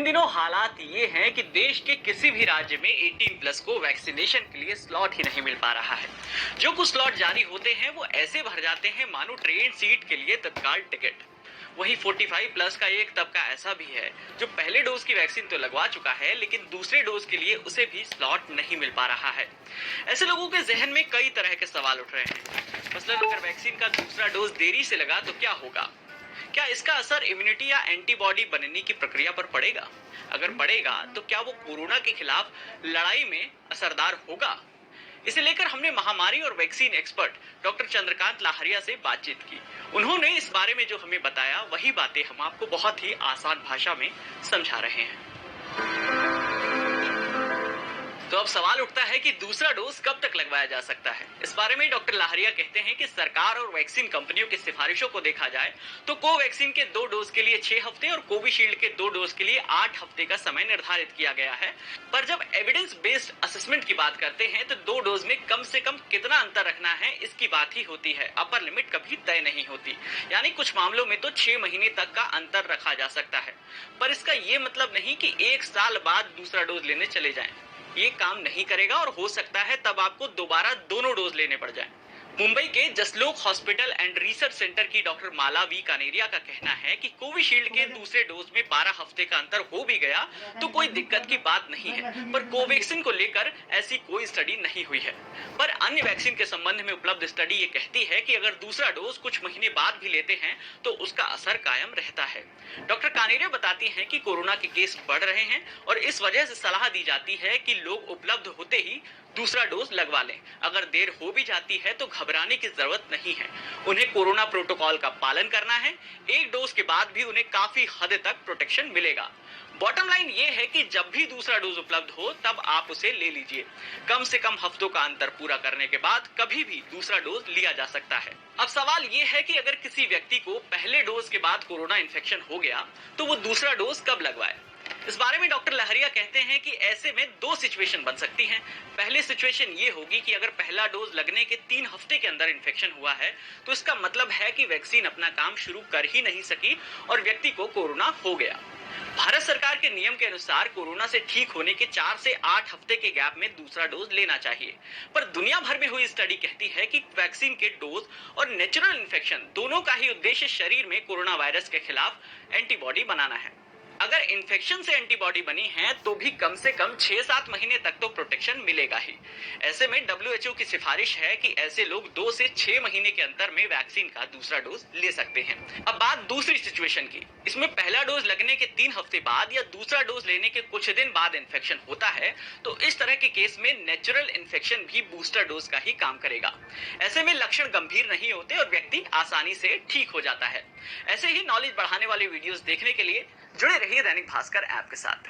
दिनों हालात ये हैं कि देश के किसी भी राज्य में 18 प्लस को वैक्सीनेशन के लिए स्लॉट ही नहीं मिल पा रहा है। जो कुछ स्लॉट जारी होते हैं वो ऐसे भर जाते हैं मानो ट्रेन सीट के लिए तत्काल टिकट। वहीं 45 प्लस का एक तबका ऐसा भी है जो पहले डोज की वैक्सीन तो लगवा चुका है, लेकिन दूसरे डोज के लिए उसे भी स्लॉट नहीं मिल पा रहा है। ऐसे लोगों के जहन में कई तरह के सवाल उठ रहे हैं। मसलन अगर वैक्सीन का दूसरा डोज देरी से लगा तो क्या होगा? क्या इसका असर इम्यूनिटी या एंटीबॉडी बनने की प्रक्रिया पर पड़ेगा? अगर पड़ेगा तो क्या वो कोरोना के खिलाफ लड़ाई में असरदार होगा? इसे लेकर हमने महामारी और वैक्सीन एक्सपर्ट डॉक्टर चंद्रकांत लाहरिया से बातचीत की। उन्होंने इस बारे में जो हमें बताया वही बातें हम आपको बहुत ही आसान भाषा में समझा रहे हैं। तो अब सवाल उठता है कि दूसरा डोज कब तक लगवाया जा सकता है। इस बारे में डॉक्टर लाहरिया कहते हैं कि सरकार और वैक्सीन कंपनियों की सिफारिशों को देखा जाए तो कोवैक्सीन के 2 डोज के लिए 6 हफ्ते और कोविशील्ड के 2 डोज के लिए 8 हफ्ते का समय निर्धारित किया गया है। पर जब एविडेंस बेस्ड असेसमेंट की बात करते हैं तो 2 डोज में कम से कम कितना अंतर रखना है इसकी बात ही होती है। अपर लिमिट कभी तय नहीं होती, यानी कुछ मामलों में तो 6 महीने तक का अंतर रखा जा सकता है। पर इसका ये मतलब नहीं कि 1 साल बाद दूसरा डोज लेने चले जाएं। ये काम नहीं करेगा और हो सकता है तब आपको दोबारा दोनों डोज लेने पड़ जाएं। मुंबई के Jaslok hospital and research centre की डॉक्टर माला वी कानेरिया का कहना है कि कोविशील्ड के दूसरे डोज में 12 हफ्ते का अंतर हो भी गया तो कोई दिक्कत की बात नहीं है, पर कोवैक्सीन को लेकर ऐसी कोई स्टडी नहीं हुई है। पर अन्य वैक्सीन के संबंध में उपलब्ध स्टडी ये कहती है कि अगर दूसरा डोज कुछ महीने बाद भी लेते हैं तो उसका असर कायम रहता है। डॉक्टर कानेरिया बताती हैं कि कोरोना के केस बढ़ रहे हैं और इस वजह से सलाह दी जाती है कि लोग उपलब्ध होते ही दूसरा डोज लगवा लें। अगर देर हो भी जाती है तो घबराने की जरूरत नहीं है। उन्हें कोरोना प्रोटोकॉल का पालन करना है। एक डोज के बाद भी उन्हें काफी हद तक प्रोटेक्शन मिलेगा। बॉटम लाइन ये है कि जब भी दूसरा डोज उपलब्ध हो तब आप उसे ले लीजिए। कम से कम हफ्तों का अंतर पूरा करने के बाद कभी भी दूसरा डोज लिया जा सकता है। अब सवाल ये है कि अगर किसी व्यक्ति को पहले डोज के बाद कोरोना इन्फेक्शन हो गया तो वो दूसरा डोज कब लगवाए। इस बारे में डॉक्टर लहरिया कहते हैं कि ऐसे में 2 सिचुएशन बन सकती हैं। पहली सिचुएशन ये होगी कि अगर पहला डोज लगने के 3 हफ्ते के अंदर इन्फेक्शन हुआ है तो इसका मतलब है कि वैक्सीन अपना काम शुरू कर ही नहीं सकी और व्यक्ति को कोरोना हो गया। भारत सरकार के नियम के अनुसार कोरोना से ठीक होने के 4 से 8 हफ्ते के गैप में दूसरा डोज लेना चाहिए। पर दुनिया भर में हुई स्टडी कहती है कि वैक्सीन के डोज और नेचुरल इन्फेक्शन दोनों का ही उद्देश्य शरीर में कोरोना वायरस के खिलाफ एंटीबॉडी बनाना है। अगर इन्फेक्शन से एंटीबॉडी बनी है तो भी कम से कम 6-7 महीने तक तो प्रोटेक्शन मिलेगा ही। ऐसे में WHO की सिफारिश है कि ऐसे लोग 2 से 6 महीने के अंतर में वैक्सीन का दूसरा डोज ले सकते हैं। अब बात दूसरी सिचुएशन की। इसमें पहला डोज लगने के 3 हफ्ते बाद या दूसरा डोज लेने के कुछ दिन बाद इन्फेक्शन होता है तो इस तरह के केस में नेचुरल इन्फेक्शन भी बूस्टर डोज का ही काम करेगा। ऐसे में लक्षण गंभीर नहीं होते और व्यक्ति आसानी से ठीक हो जाता है। ऐसे ही नॉलेज बढ़ाने वाले वीडियोस देखने के लिए जुड़े रहिए दैनिक भास्कर ऐप के साथ।